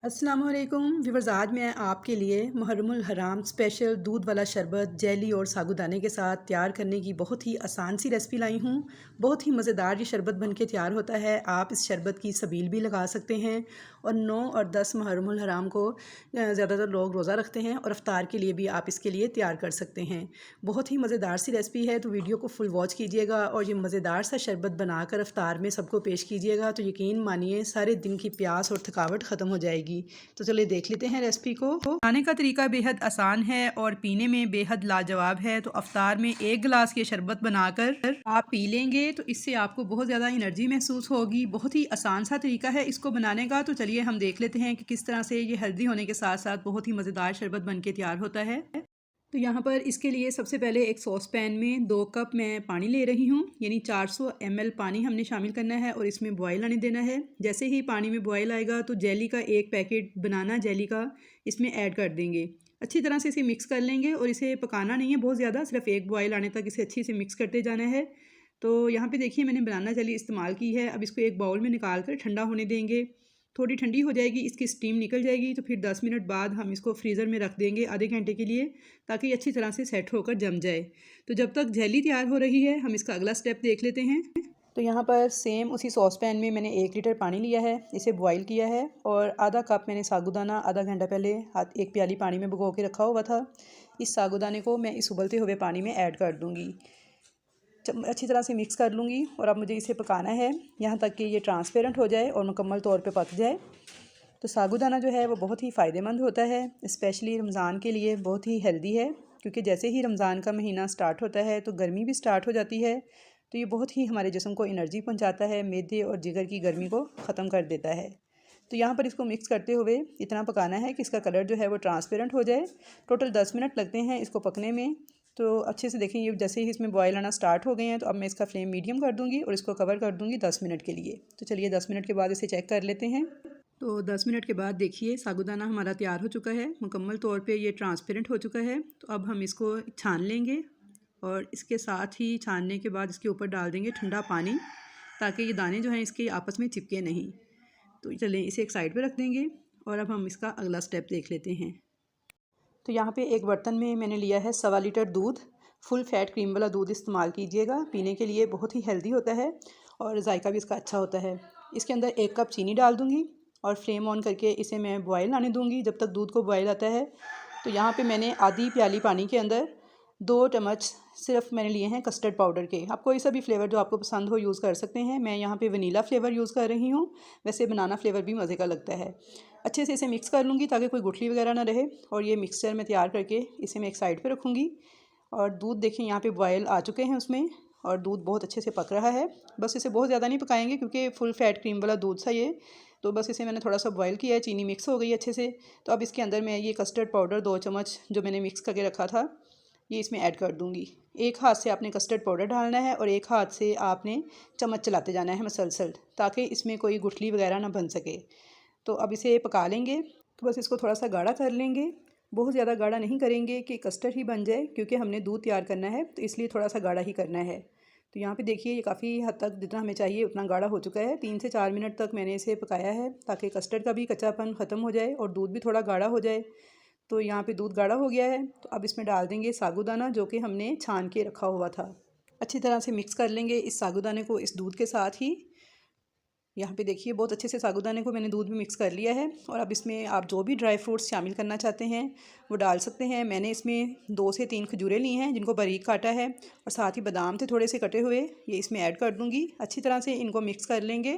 अस्सलामुअलैकुम व्यूअर्स, आज मैं आपके लिए मुहर्रमुल हराम स्पेशल दूध वाला शरबत जेली और साबूदाने के साथ तैयार करने की बहुत ही आसान सी रेसिपी लाई हूँ। बहुत ही मज़ेदार ये शरबत बनके तैयार होता है। आप इस शरबत की सबील भी लगा सकते हैं और 9 और 10 मुहर्रमुल हराम को ज़्यादातर लोग रोज़ा रखते हैं और इफ्तार के लिए भी आप इसके लिए तैयार कर सकते हैं। बहुत ही मज़ेदार सी रेसिपी है, तो वीडियो को फुल वॉच कीजिएगा और ये मज़ेदार सा शरबत बनाकर इफ्तार में सबको पेश कीजिएगा, तो यकीन मानिए सारे दिन की प्यास और थकावट ख़त्म हो जाएगी। तो चलिए देख लेते हैं रेसिपी को। बनाने का तरीका बेहद आसान है और पीने में बेहद लाजवाब है। तो अफ्तार में 1 गिलास ये शरबत बनाकर आप पी लेंगे तो इससे आपको बहुत ज़्यादा एनर्जी महसूस होगी। बहुत ही आसान सा तरीका है इसको बनाने का। तो चलिए हम देख लेते हैं कि किस तरह से ये हेल्दी होने के साथ साथ बहुत ही मज़ेदार शरबत बन के तैयार होता है। तो यहाँ पर इसके लिए सबसे पहले एक सॉस पैन में 2 कप मैं पानी ले रही हूँ, यानी 400 ml पानी हमने शामिल करना है और इसमें बॉयल आने देना है। जैसे ही पानी में बॉयल आएगा तो जेली का 1 पैकेट बनाना जेली का इसमें ऐड कर देंगे। अच्छी तरह से इसे मिक्स कर लेंगे और इसे पकाना नहीं है बहुत ज़्यादा, सिर्फ एक बॉयल आने तक इसे अच्छी से मिक्स करते जाना है। तो यहाँ पे देखिए मैंने बनाना जेली इस्तेमाल की है। अब इसको एक बाउल में निकाल कर ठंडा होने देंगे। थोड़ी ठंडी हो जाएगी, इसकी स्टीम निकल जाएगी, तो फिर 10 मिनट बाद हम इसको फ्रीज़र में रख देंगे आधे घंटे के लिए, ताकि अच्छी तरह से सेट होकर जम जाए। तो जब तक जेली तैयार हो रही है हम इसका अगला स्टेप देख लेते हैं। तो यहाँ पर सेम उसी सॉस पैन में मैंने 1 लीटर पानी लिया है, इसे बॉयल किया है और आधा कप मैंने साबूदाना आधा घंटा पहले 1 प्याली पानी में भिगो के रखा हुआ था। इस साबूदाने को मैं इस उबलते हुए पानी में ऐड कर दूँगी। अच्छी तरह से मिक्स कर लूँगी और अब मुझे इसे पकाना है यहाँ तक कि ये ट्रांसपेरेंट हो जाए और मुकम्मल तौर पे पक जाए। तो साबूदाना जो है वो बहुत ही फ़ायदेमंद होता है, स्पेशली रमज़ान के लिए बहुत ही हेल्दी है, क्योंकि जैसे ही रमज़ान का महीना स्टार्ट होता है तो गर्मी भी स्टार्ट हो जाती है। तो ये बहुत ही हमारे जिस्म को एनर्जी पहुँचाता है, मैदे और जिगर की गर्मी को ख़त्म कर देता है। तो यहाँ पर इसको मिक्स करते हुए इतना पकाना है कि इसका कलर जो है वो ट्रांसपेरेंट हो जाए। टोटल 10 मिनट लगते हैं इसको पकने में। तो अच्छे से देखें, ये जैसे ही इसमें बॉयल आना स्टार्ट हो गए हैं तो अब मैं इसका फ्लेम मीडियम कर दूँगी और इसको कवर कर दूँगी 10 मिनट के लिए। तो चलिए 10 मिनट के बाद इसे चेक कर लेते हैं। तो 10 मिनट के बाद देखिए साबूदाना हमारा तैयार हो चुका है, मुकम्मल तौर पे ये ट्रांसपेरेंट हो चुका है। तो अब हम इसको छान लेंगे और इसके साथ ही छानने के बाद इसके ऊपर डाल देंगे ठंडा पानी, ताकि ये दाने जो हैं इसके आपस में चिपके नहीं। तो चलें इसे एक साइड पे रख देंगे और अब हम इसका अगला स्टेप देख लेते हैं। तो यहाँ पे एक बर्तन में मैंने लिया है 1.25 लीटर दूध। फुल फैट क्रीम वाला दूध इस्तेमाल कीजिएगा, पीने के लिए बहुत ही हेल्दी होता है और जायका भी इसका अच्छा होता है। इसके अंदर 1 कप चीनी डाल दूँगी और फ्लेम ऑन करके इसे मैं बॉयल आने दूँगी जब तक दूध को बॉयल आता है। तो यहाँ पे मैंने आधी प्याली पानी के अंदर 2 चम्मच सिर्फ मैंने लिए हैं कस्टर्ड पाउडर के। आप कोई सा भी फ्लेवर जो आपको पसंद हो यूज़ कर सकते हैं। मैं यहाँ पे वनीला फ्लेवर यूज़ कर रही हूँ, वैसे बनाना फ्लेवर भी मज़े का लगता है। अच्छे से इसे मिक्स कर लूँगी ताकि कोई गुठली वगैरह ना रहे और ये मिक्सचर में तैयार करके इसे मैं एक साइड पे रखूँगी। और दूध देखें यहाँ पे बॉयल आ चुके हैं उसमें और दूध बहुत अच्छे से पक रहा है। बस इसे बहुत ज़्यादा नहीं पकाएंगे क्योंकि फुल फैट क्रीम वाला दूध सा ये। तो बस इसे मैंने थोड़ा सा बॉयल किया है, चीनी मिक्स हो गई अच्छे से। तो अब इसके अंदर मैं ये कस्टर्ड पाउडर 2 चम्मच जो मैंने मिक्स करके रखा था ये इसमें ऐड कर दूँगी। एक हाथ से आपने कस्टर्ड पाउडर डालना है और एक हाथ से आपने चम्मच चलाते जाना है मसलसल, ताकि इसमें कोई गुठली वगैरह ना बन सके। तो अब इसे पका लेंगे। तो बस इसको थोड़ा सा गाढ़ा कर लेंगे, बहुत ज़्यादा गाढ़ा नहीं करेंगे कि कस्टर्ड ही बन जाए, क्योंकि हमने दूध तैयार करना है तो इसलिए थोड़ा सा गाढ़ा ही करना है। तो यहाँ पे देखिए ये काफ़ी हद तक जितना हमें चाहिए उतना गाढ़ा हो चुका है। 3 से 4 मिनट तक मैंने इसे पकाया है ताकि कस्टर्ड का भी कच्चापन ख़त्म हो जाए और दूध भी थोड़ा गाढ़ा हो जाए। तो यहाँ पे दूध गाढ़ा हो गया है। तो अब इसमें डाल देंगे साबूदाना जो कि हमने छान के रखा हुआ था। अच्छी तरह से मिक्स कर लेंगे इस साबूदाने को इस दूध के साथ ही। यहाँ पे देखिए बहुत अच्छे से साबूदाने को मैंने दूध में मिक्स कर लिया है और अब इसमें आप जो भी ड्राई फ्रूट्स शामिल करना चाहते हैं वो डाल सकते हैं। मैंने इसमें 2 से 3 खजूरें ली हैं जिनको बारीक काटा है और साथ ही बादाम थे थोड़े से कटे हुए, ये इसमें ऐड कर दूँगी। अच्छी तरह से इनको मिक्स कर लेंगे।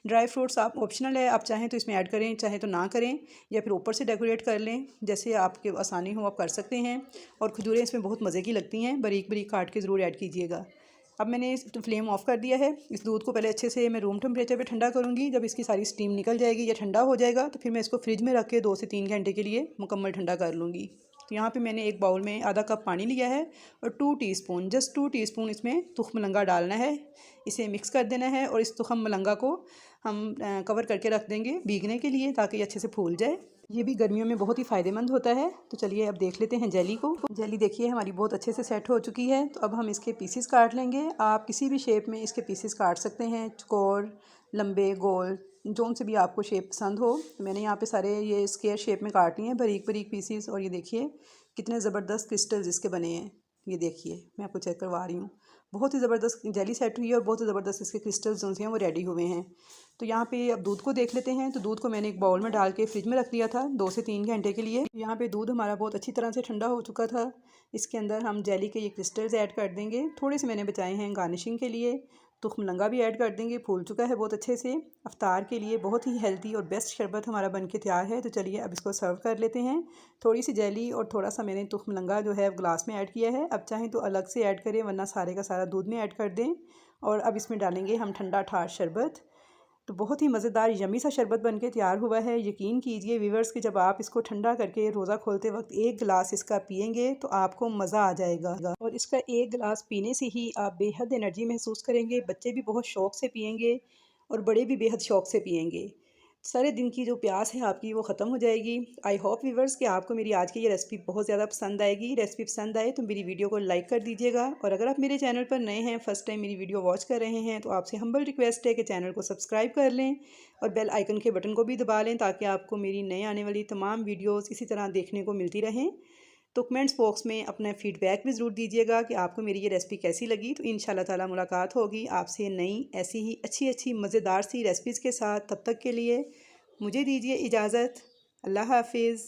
ड्राई फ्रूट्स आप ऑप्शनल है, आप चाहें तो इसमें ऐड करें, चाहें तो ना करें, या फिर ऊपर से डेकोरेट कर लें, जैसे आपके आसानी हो आप कर सकते हैं। और खजूरें इसमें बहुत मज़े की लगती हैं, बारीक बारीक काट के ज़रूर ऐड कीजिएगा। अब मैंने इस फ्लेम ऑफ़ कर दिया है। इस दूध को पहले अच्छे से मैं रूम टेम्परेचर पे ठंडा करूँगी। जब इसकी सारी स्टीम निकल जाएगी या ठंडा हो जाएगा तो फिर मैं इसको फ्रिज में रख के 2 से 3 घंटे के लिए मुकम्मल ठंडा कर लूँगी। तो यहाँ पे मैंने एक बाउल में आधा कप पानी लिया है और 2 टीस्पून जस्ट 2 टीस्पून इसमें तुख्म मलंगा डालना है। इसे मिक्स कर देना है और इस तुख्म मलंगा को हम कवर करके रख देंगे भीगने के लिए, ताकि अच्छे से फूल जाए। ये भी गर्मियों में बहुत ही फ़ायदेमंद होता है। तो चलिए अब देख लेते हैं जेली को। जेली देखिए हमारी बहुत अच्छे से सेट हो चुकी है। तो अब हम इसके पीसेस काट लेंगे। आप किसी भी शेप में इसके पीसेस काट सकते हैं, चौकोर, लंबे, गोल, जोन से भी आपको शेप पसंद हो। तो मैंने यहाँ पे सारे ये स्क्वायर शेप में काट लिए हैं, बारीक बारीक पीसीस। और ये देखिए कितने ज़बरदस्त क्रिस्टल्स इसके बने हैं। ये देखिए मैं आपको चेक करवा रही हूँ, बहुत ही ज़बरदस्त जेली सेट हुई है और बहुत ही ज़बरदस्त इसके क्रिस्टल्स जो हैं वो रेडी हुए हैं। तो यहाँ पे अब दूध को देख लेते हैं। तो दूध को मैंने एक बाउल में डाल के फ्रिज में रख दिया था 2 से 3 घंटे के लिए। यहाँ पे दूध हमारा बहुत अच्छी तरह से ठंडा हो चुका था। इसके अंदर हम जेली के ये क्रिस्टल्स ऐड कर देंगे, थोड़े से मैंने बचाए हैं गार्निशिंग के लिए। तुखमलंगा भी ऐड कर देंगे, फूल चुका है बहुत अच्छे से। अफ्तार के लिए बहुत ही हेल्दी और बेस्ट शरबत हमारा बन के तैयार है। तो चलिए अब इसको सर्व कर लेते हैं। थोड़ी सी जेली और थोड़ा सा मैंने तुखमलंगा जो है ग्लास में ऐड किया है। अब चाहें तो अलग से ऐड करें, वरना सारे का सारा दूध में ऐड कर दें। और अब इसमें डालेंगे हम ठंडा ठार शरबत। तो बहुत ही मज़ेदार यमी सा शरबत बन के तैयार हुआ है। यकीन कीजिए व्यूअर्स कि जब आप इसको ठंडा करके रोज़ा खोलते वक्त एक गिलास इसका पिएंगे तो आपको मज़ा आ जाएगा। और इसका एक गिलास पीने से ही आप बेहद एनर्जी महसूस करेंगे। बच्चे भी बहुत शौक़ से पिएंगे और बड़े भी बेहद शौक़ से पिएंगे। सारे दिन की जो प्यास है आपकी वो ख़त्म हो जाएगी। आई होप व्यूअर्स कि आपको मेरी आज की ये रेसिपी बहुत ज़्यादा पसंद आएगी। रेसिपी पसंद आए तो मेरी वीडियो को लाइक कर दीजिएगा। और अगर आप मेरे चैनल पर नए हैं, फर्स्ट टाइम मेरी वीडियो वॉच कर रहे हैं, तो आपसे हम्बल रिक्वेस्ट है कि चैनल को सब्सक्राइब कर लें और बेल आइकन के बटन को भी दबा लें, ताकि आपको मेरी नए आने वाली तमाम वीडियोज़ इसी तरह देखने को मिलती रहें। तो कमेंट्स बॉक्स में अपना फ़ीडबैक भी ज़रूर दीजिएगा कि आपको मेरी ये रेसिपी कैसी लगी। तो इंशाल्लाह ताला मुलाकात होगी आपसे नई ऐसी ही अच्छी अच्छी मज़ेदार सी रेसिपीज़ के साथ। तब तक के लिए मुझे दीजिए इजाज़त। अल्लाह हाफिज़।